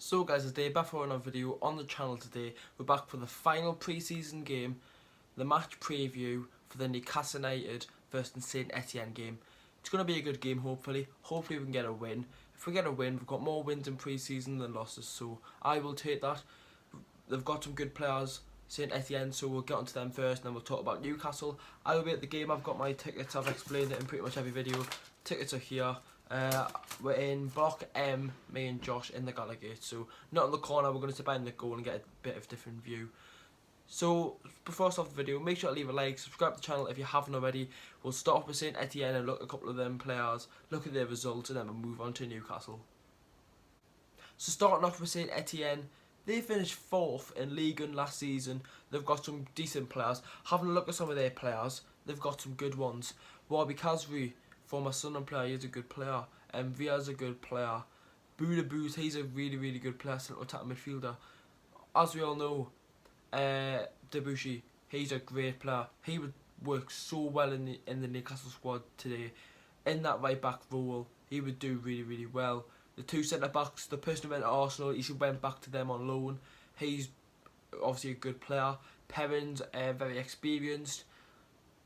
So guys, today back for another video on the channel today. We're back for the final pre-season game, the match preview for the Newcastle United versus Saint-Etienne game. It's going to be a good game hopefully. Hopefully we can get a win. If we get a win, we've got more wins in pre-season than losses, so I will take that. They've got some good players, Saint-Etienne, so we'll get onto them first and then we'll talk about Newcastle. I will be at the game. I've got my tickets. I've explained it in pretty much every video. Tickets are here. We're in Block M, me and Josh in the Gallagher, so not in the corner. We're going to sit behind the goal and get a bit of a different view. So before I start the video, make sure to leave a like, subscribe to the channel if you haven't already. We'll start off with Saint-Etienne and look at a couple of them players, look at their results, and then we'll move on to Newcastle. So starting off with Saint-Etienne, they finished 4th in Ligue 1 last season. They've got some decent players. Having a look at some of their players, they've got some good ones. Warby Kazri, former Sunderland player, he's a good player. Via's a good player. Buda Boos, he's a really good player, central attack midfielder. As we all know, Debussy, he's a great player. He would work so well in the Newcastle squad today. In that right back role, he would do really well. The two centre backs, the person who went to Arsenal, he should went back to them on loan. He's obviously a good player. Perrin's very experienced.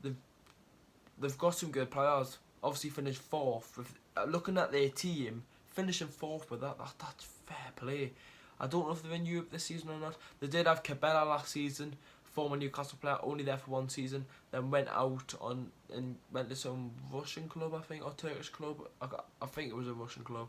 They've got some good players. Obviously finished 4th. With, looking at their team, finishing 4th with that's fair play. I don't know if they're in Europe this season or not. They did have Cabela last season, former Newcastle player, only there for 1 season. Then went out and went to some Russian club, I think, or Turkish club. I think it was a Russian club.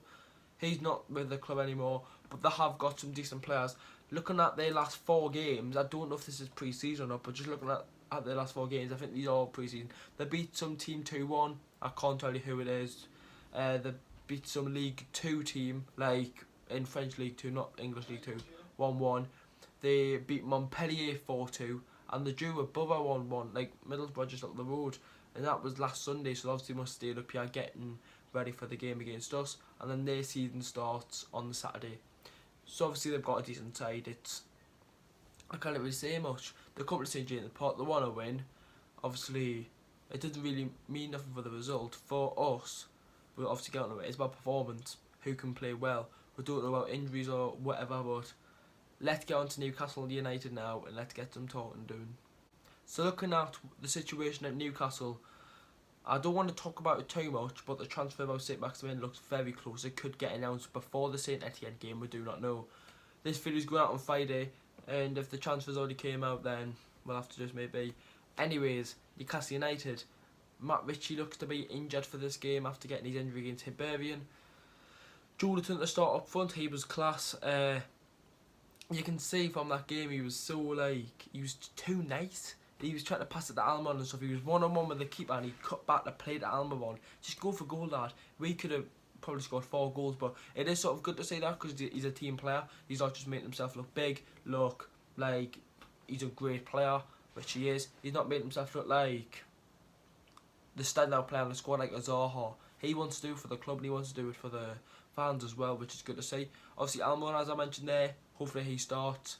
He's not with the club anymore, but they have got some decent players. Looking at their last 4 games, I don't know if this is pre-season or not, but just looking at their last 4 games, I think these are all pre-season. They beat some team 2-1. I can't tell you who it is. They beat some League 2 team, like in French League 2, not English League 2, 1-1. They beat Montpellier 4-2, and they drew a Borough 1-1, like Middlesbrough just up the road. And that was last Sunday, so obviously must stay up here getting ready for the game against us. And then their season starts on the Saturday. So obviously they've got a decent side. I can't really say much. They're coming to St. James Park, they want to win. Obviously, it doesn't really mean nothing for the result. For us, we're obviously getting away. It's about performance, who can play well. We don't know about injuries or whatever, but let's get on to Newcastle United now and let's get some talking doing. So looking at the situation at Newcastle, I don't want to talk about it too much, but the transfer of Saint-Maximin looks very close. It could get announced before the Saint-Etienne game, we do not know. This video is going out on Friday, and if the transfers already came out, then we'll have to just maybe. Anyways, Newcastle United, Matt Ritchie looks to be injured for this game after getting his injury against Hibernian. Jolinton to start up front, he was class. You can see from that game he was he was too nice. He was trying to pass it to Almiron and stuff. He was one-on-one with the keeper and he cut back the play to Almiron. Just go for goal, lad. We could have probably scored 4 goals, but it is sort of good to say that because he's a team player. He's not just making himself look big, look like he's a great player, which he is. He's not making himself look like the standout player on the squad like a Zaha. He wants to do it for the club and he wants to do it for the fans as well, which is good to see. Obviously Almiron, as I mentioned there, hopefully he starts.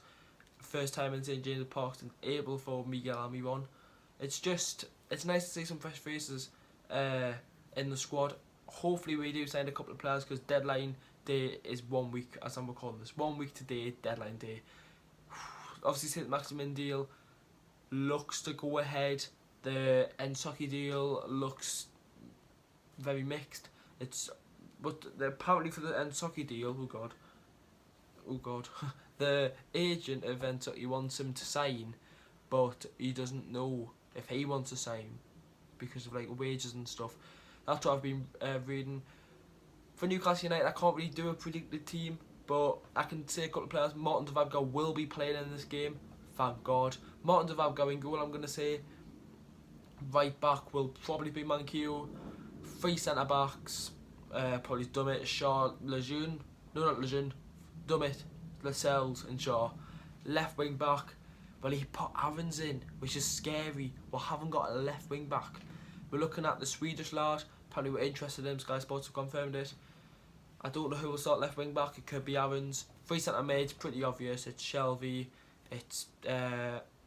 First time in St. James Park and able for Miguel Almiron. It's nice to see some fresh faces in the squad. Hopefully we do sign a couple of players because deadline day is 1 week, as I'm recording this. 1 week today, deadline day. Obviously Saint-Maximin deal looks to go ahead. The Nsocki deal looks very mixed. But apparently for the Nsocki deal, oh god, the agent of Nsocki wants him to sign, but he doesn't know if he wants to sign because of like wages and stuff. That's what I've been reading. For Newcastle United, I can't really do a predicted team, but I can say a couple of players. Martin Dubravka will be playing in this game, thank God. Martin Dubravka in goal, I'm going to say. Right back will probably be Manquillo. 3 centre backs, probably Dummett, Shaw, Lejeune. No, not Lejeune. Dummett, Lascelles and Shaw. Left wing back, well he put Aarons in, which is scary. We haven't got a left wing back. We're looking at the Swedish lad, apparently we're interested in him, Sky Sports have confirmed it. I don't know who will start left wing back, it could be Aarons. 3 centre mids, pretty obvious, it's Shelby, it's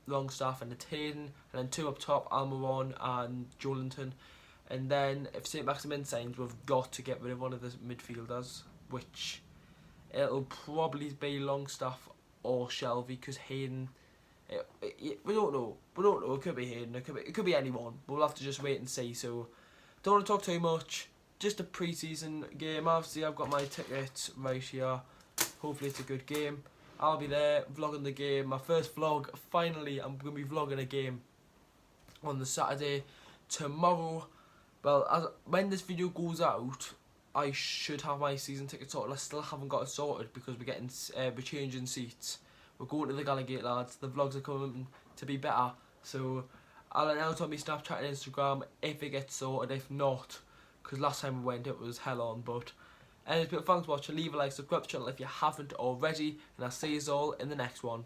Longstaff and it's Hayden, and then 2 up top, Almiron and Jolinton. And then if Saint-Maximin signs, we've got to get rid of one of the midfielders, which it'll probably be Longstaff or Shelby, because Hayden, we don't know. It could be Hayden. It could be anyone. We'll have to just wait and see. So don't want to talk too much. Just a pre-season game. Obviously, I've got my tickets right here. Hopefully, it's a good game. I'll be there vlogging the game. My first vlog. Finally, I'm going to be vlogging a game on the Saturday. Tomorrow, well, when this video goes out, I should have my season ticket sorted. I still haven't got it sorted because we're changing seats. We're going to the Gallagate, lads. The vlogs are coming to be better. So I'll announce on my Snapchat and Instagram if it gets sorted. If not, because last time we went it was hell on. But anyways, thanks for watching. Leave a like, subscribe to the channel if you haven't already, and I'll see you all in the next one.